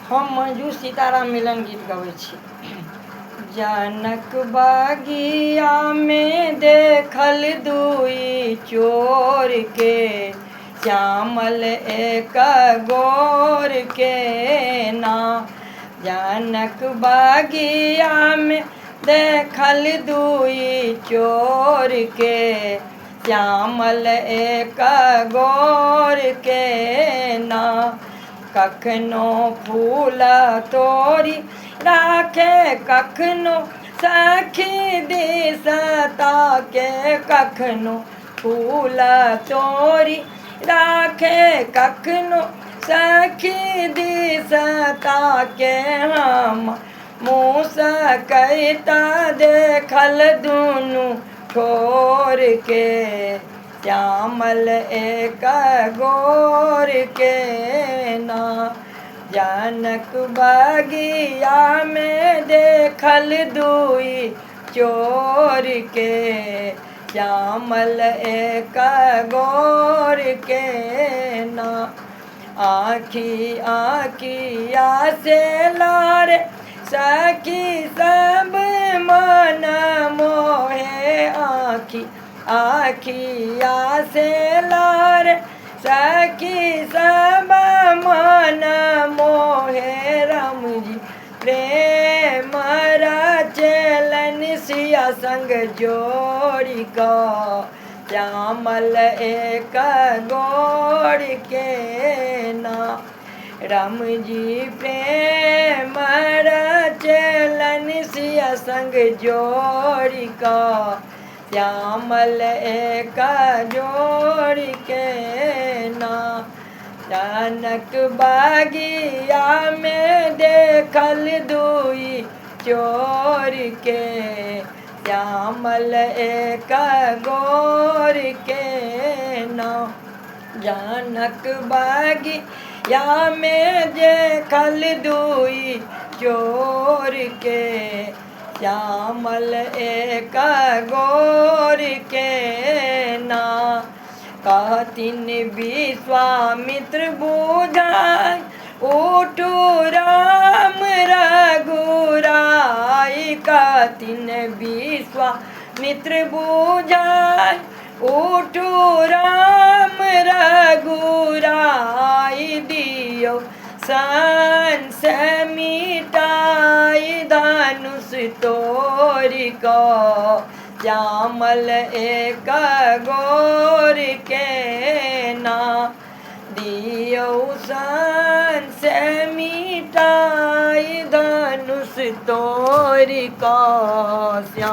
हम मंजू सीताराम मिलन गीत गबै छी। जनक बगिया में देखल दुई चोर के, श्यामल एक गोर के ना। जनक बगिया में देखल दुई चोर के, श्यामल एक गोर के ना। कखनो फूल तोरी राखे कखनो सखी दिसता के, कखनो फूल तोरी राखे कखनो सखी दिसता के। हम मुसकैता देखल दुनु ठोर के, श्यामल एक गोर के ना। जनक बगिया में देखल दुई चोर के, श्यामल एक गोर के ना। आखी आखिया से लारे सखी सब मन मोहे, आखी आखिया से लारे सखी सब मन मोहे। राम जी प्रेम रचलन सिया संग जोड़ी का, श्यामल एक गोर के ना। राम जी प्रेम रचलन सिया संग जोड़ी का, श्यामल एक जोड़ के ना। जनक बगिया में देखल दुई चोर के, श्यामल एक गोर के ना। जनक बगिया में देखल दुई चोर के, श्यामल एक गोर के ना। कहतिन विश्वामित्र बुझाई उठू राम रघुराई, कहतिन विश्वामित्र बुझाई उठू राम रघुराई। दियो सन से मिटाई धनुष तोरी को, श्यामल एक गोर के ना। दियो सन से मिटाई धनुष तोरी को।